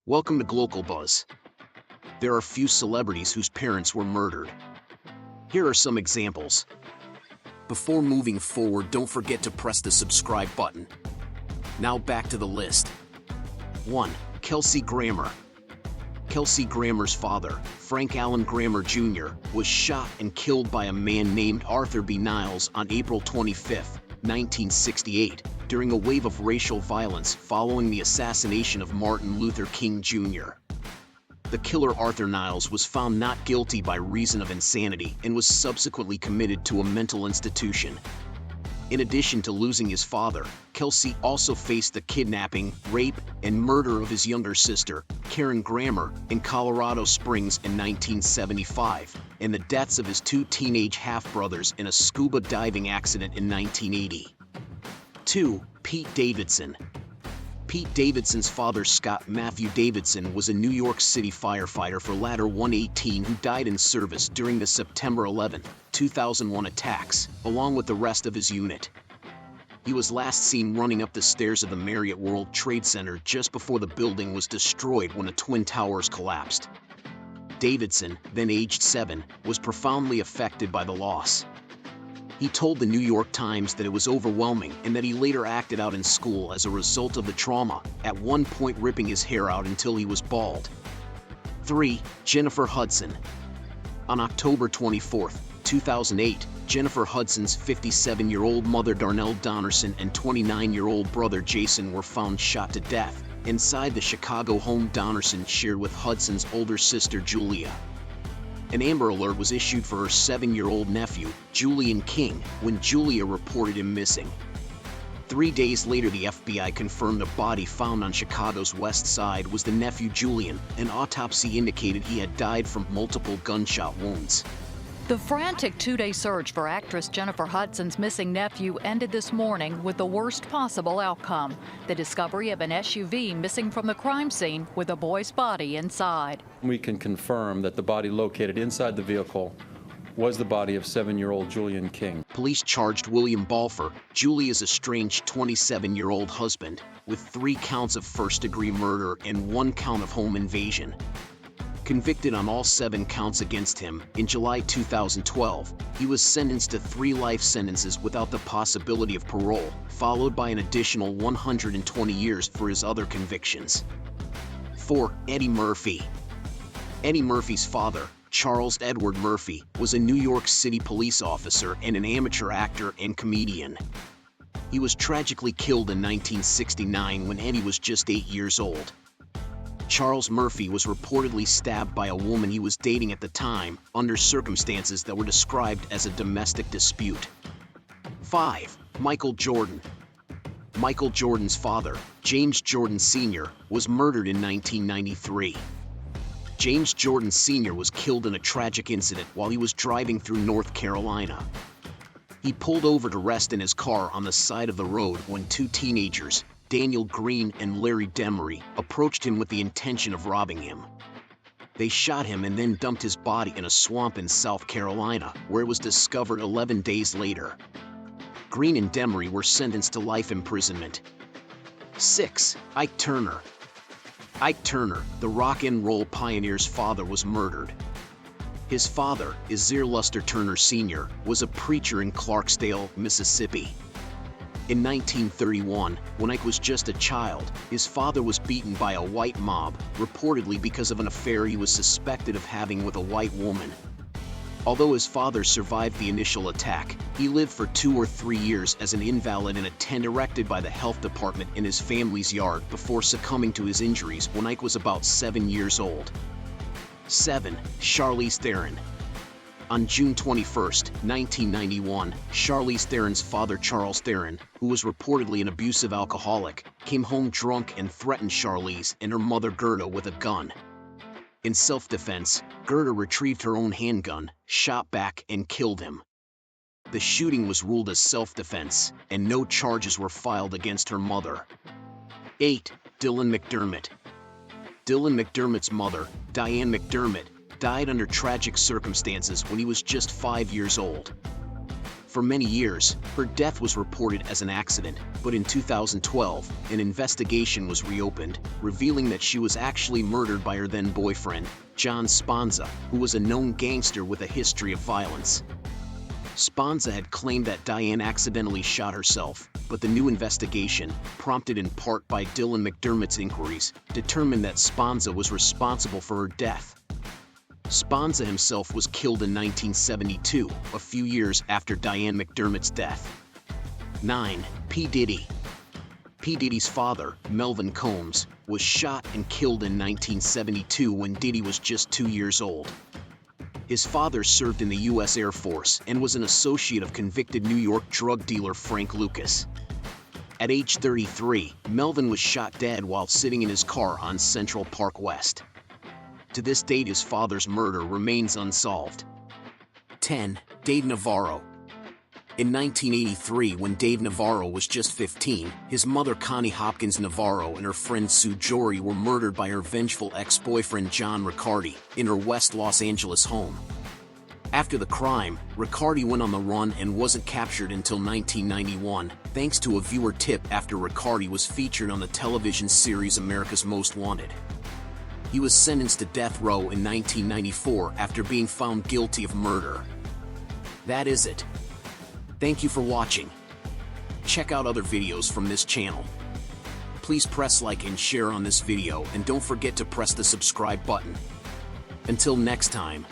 Welcome to GlocalBuzz. There are few celebrities whose parents were murdered. Here are some examples. Before moving forward, don't forget to press the subscribe button. Now back to the list. 1. Kelsey Grammer. Kelsey Grammer's father, Frank Allen Grammer Jr., was shot and killed by a man named Arthur B. Niles on April 25, 1968, during a wave of racial violence following the assassination of Martin Luther King Jr. The killer Arthur Niles was found not guilty by reason of insanity and was subsequently committed to a mental institution. In addition to losing his father, Kelsey also faced the kidnapping, rape, and murder of his younger sister, Karen Grammer, in Colorado Springs in 1975, and the deaths of his two teenage half-brothers in a scuba diving accident in 1980. 2. Pete Davidson. Pete Davidson's father, Scott Matthew Davidson, was a New York City firefighter for Ladder 118 who died in service during the September 11, 2001 attacks, along with the rest of his unit. He was last seen running up the stairs of the Marriott World Trade Center just before the building was destroyed when the Twin Towers collapsed. Davidson, then aged 7, was profoundly affected by the loss. He told the New York Times that it was overwhelming and that he later acted out in school as a result of the trauma, at one point ripping his hair out until he was bald. 3. Jennifer Hudson. On October 24, 2008, Jennifer Hudson's 57-year-old mother Darnell Donnerson and 29-year-old brother Jason were found shot to death inside the Chicago home Donnerson shared with Hudson's older sister Julia. An Amber Alert was issued for her 7-year-old nephew, Julian King, when Julia reported him missing. 3 days later, the FBI confirmed the body found on Chicago's west side was the nephew Julian. An autopsy indicated he had died from multiple gunshot wounds. The frantic two-day search for actress Jennifer Hudson's missing nephew ended this morning with the worst possible outcome: the discovery of an SUV missing from the crime scene with a boy's body inside. We can confirm that the body located inside the vehicle was the body of 7-year-old Julian King. Police charged William Balfour, Julia's estranged 27-year-old husband, with 3 counts of first-degree murder and 1 count of home invasion. Convicted on all 7 counts against him, in July 2012, he was sentenced to 3 life sentences without the possibility of parole, followed by an additional 120 years for his other convictions. 4. Eddie Murphy. Eddie Murphy's father, Charles Edward Murphy, was a New York City police officer and an amateur actor and comedian. He was tragically killed in 1969 when Eddie was just 8 years old. Charles Murphy was reportedly stabbed by a woman he was dating at the time, under circumstances that were described as a domestic dispute. 5. Michael Jordan. Michael Jordan's father, James Jordan Sr., was murdered in 1993. James Jordan Sr. was killed in a tragic incident while he was driving through North Carolina. He pulled over to rest in his car on the side of the road when 2 teenagers, Daniel Green and Larry Demery, approached him with the intention of robbing him. They shot him and then dumped his body in a swamp in South Carolina, where it was discovered 11 days later. Green and Demery were sentenced to life imprisonment. 6. Ike Turner. Ike Turner, the rock and roll pioneer's father, was murdered. His father, Izir Luster Turner Sr., was a preacher in Clarksdale, Mississippi. In 1931, when Ike was just a child, his father was beaten by a white mob, reportedly because of an affair he was suspected of having with a white woman. Although his father survived the initial attack, he lived for 2 or 3 years as an invalid in a tent erected by the health department in his family's yard before succumbing to his injuries when Ike was about 7 years old. 7. Charlize Theron. On June 21, 1991, Charlize Theron's father, Charles Theron, who was reportedly an abusive alcoholic, came home drunk and threatened Charlize and her mother Gerda with a gun. In self-defense, Gerda retrieved her own handgun, shot back, and killed him. The shooting was ruled as self-defense, and no charges were filed against her mother. 8. Dylan McDermott. Dylan McDermott's mother, Diane McDermott, died under tragic circumstances when he was just 5 years old. For many years, her death was reported as an accident, but in 2012, an investigation was reopened, revealing that she was actually murdered by her then-boyfriend, John Sponza, who was a known gangster with a history of violence. Sponza had claimed that Diane accidentally shot herself, but the new investigation, prompted in part by Dylan McDermott's inquiries, determined that Sponza was responsible for her death. Sponza himself was killed in 1972, a few years after Diane McDermott's death. 9. P. Diddy. P. Diddy's father, Melvin Combs, was shot and killed in 1972 when Diddy was just 2 years old. His father served in the U.S. Air Force and was an associate of convicted New York drug dealer Frank Lucas. At age 33, Melvin was shot dead while sitting in his car on Central Park West. To this date, his father's murder remains unsolved. 10. Dave Navarro. In 1983, when Dave Navarro was just 15, his mother Connie Hopkins Navarro and her friend Sue Jory were murdered by her vengeful ex-boyfriend John Riccardi in her West Los Angeles home. After the crime, Riccardi went on the run and wasn't captured until 1991, thanks to a viewer tip after Riccardi was featured on the television series America's Most Wanted. He was sentenced to death row in 1994 after being found guilty of murder. That is it. Thank you for watching. Check out other videos from this channel. Please press like and share on this video, and don't forget to press the subscribe button. Until next time.